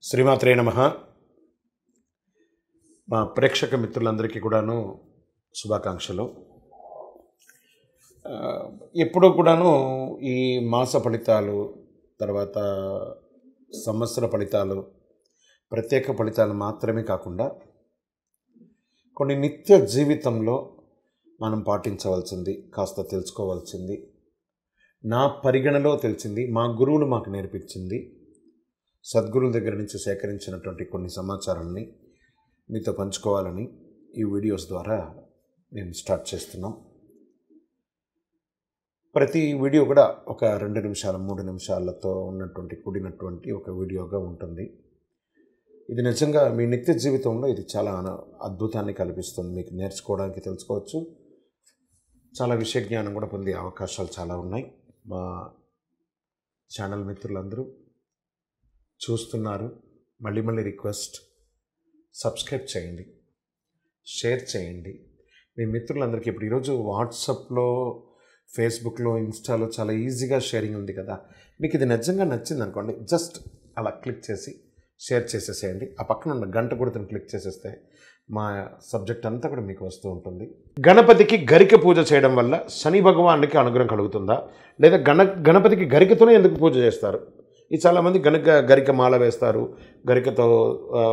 శ్రీమాత్రే నమః. మా ప్రేక్షక మిత్రులందరికీ కూడాను శుభాకాంక్షలు. ఎప్పుడూ కూడాను ఈ మాస ఫలితాలు, తర్వాత సంవత్సర ఫలితాలు, ప్రత్యేక ఫలితాలు మాత్రమే కాకుండా కొన్ని నిత్య జీవితంలో మనం పాటించవలసింది, కాస్త తెలుసుకోవాల్సింది, నా పరిగణలో తెలిసింది, మా గురువులు మాకు నేర్పించింది, సద్గురువుల దగ్గర నుంచి సేకరించినటువంటి కొన్ని సమాచారాన్ని మీతో పంచుకోవాలని ఈ వీడియోస్ ద్వారా మేము స్టార్ట్ చేస్తున్నాం. ప్రతి వీడియో కూడా ఒక 2 నిమిషాలు 3 నిమిషాలతో కూడినటువంటి ఒక వీడియోగా ఉంటుంది. ఇది నిజంగా మీ నిత్య జీవితంలో ఇది చాలా అద్భుతాన్ని కల్పిస్తుంది. మీకు నేర్చుకోవడానికి, తెలుసుకోవచ్చు, చాలా విషయ జ్ఞానం కూడా పొందే అవకాశాలు చాలా ఉన్నాయి. మా ఛానల్ మిత్రులందరూ చూస్తున్నారు. మళ్ళీ రిక్వెస్ట్, సబ్స్క్రైబ్ చేయండి, షేర్ చేయండి. మీ మిత్రులందరికీ ఇప్పుడు ఈరోజు వాట్సాప్లో, ఫేస్బుక్లో, ఇన్స్టాలో చాలా ఈజీగా షేరింగ్ ఉంది కదా. మీకు ఇది నిజంగా నచ్చింది అనుకోండి, జస్ట్ అలా క్లిక్ చేసి షేర్ చేసేసేయండి. ఆ పక్కన ఉన్న గంట గుర్తుని క్లిక్ చేసేస్తే మా సబ్జెక్ట్ అంతా కూడా మీకు వస్తూ ఉంటుంది. గణపతికి గరిక పూజ చేయడం వల్ల శని భగవానుడికి అనుగ్రహం కలుగుతుందా, లేదా గణపతికి గరికతోనే ఎందుకు పూజ చేస్తారు? ఈ చాలామంది గరిక మాల వేస్తారు, గరికతో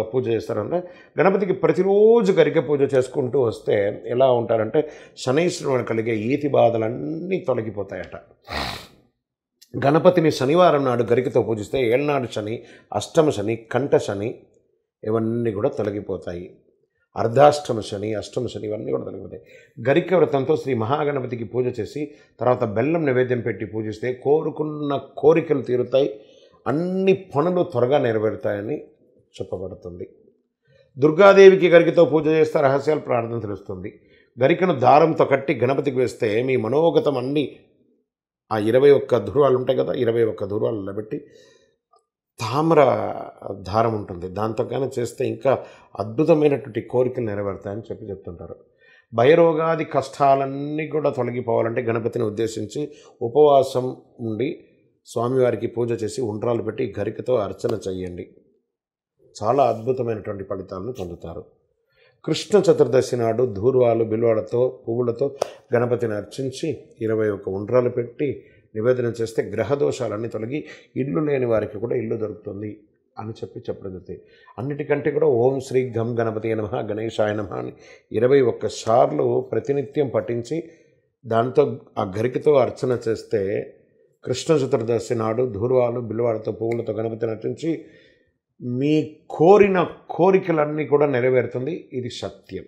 పూజ చేస్తారు. అంటే గణపతికి ప్రతిరోజు గరిక పూజ చేసుకుంటూ వస్తే ఎలా ఉంటారంటే శనీశ్వరుని కలిగే ఈతి బాధలన్నీ తొలగిపోతాయట. గణపతిని శనివారం నాడు గరికతో పూజిస్తే ఏళ్ళనాడు శని, అష్టమ శని, కంఠ శని ఇవన్నీ కూడా తొలగిపోతాయి. అర్ధాష్టమ శని, అష్టమ శని ఇవన్నీ కూడా తొలగిపోతాయి. గరిక వ్రతంతో శ్రీ మహాగణపతికి పూజ చేసి తర్వాత బెల్లం నైవేద్యం పెట్టి పూజిస్తే కోరుకున్న కోరికలు తీరుతాయి, అన్ని పనులు త్వరగా నెరవేరుతాయని చెప్పబడుతుంది. దుర్గాదేవికి గరికతో పూజ చేస్తే రహస్యాలు ప్రార్థన తెలుస్తుంది. గరికను దారంతో కట్టి గణపతికి వేస్తే మీ మనోగతం అన్నీ, ఆ 21 ధృవాలు ఉంటాయి కదా, 21 ధృవాలు నిలబెట్టి తామ్ర దారం ఉంటుంది, దాంతో కానీ చేస్తే ఇంకా అద్భుతమైనటువంటి కోరికలు నెరవేరుతాయని చెప్తుంటారు. భయరోగాది కష్టాలన్నీ కూడా తొలగిపోవాలంటే గణపతిని ఉద్దేశించి ఉపవాసం ఉండి స్వామివారికి పూజ చేసి ఉండ్రాలు పెట్టి గరికతో అర్చన చేయండి. చాలా అద్భుతమైనటువంటి ఫలితాలను పొందుతారు. కృష్ణ చతుర్దశి నాడు ధూర్వాలు, బిల్వాలతో, పువ్వులతో గణపతిని అర్చించి 21 ఉండ్రాలు పెట్టి నివేదన చేస్తే గ్రహదోషాలన్నీ తొలగి ఇల్లు లేని వారికి కూడా ఇల్లు దొరుకుతుంది అని చెప్పడం జరుగుతుంది. అన్నిటికంటే కూడా ఓం శ్రీ గం గణపతి నమః, గణేశాయ నమః అని 21 సార్లు ప్రతినిత్యం పఠించి దాంతో ఆ గరికతో అర్చన చేస్తే కృష్ణ చతుర్దశి నాడు ధూర్వాలు, బిల్వాలతో, పువ్వులతో గణపతిని అర్చించి మీ కోరిన కోరికలన్నీ కూడా నెరవేరుతుంది. ఇది సత్యం.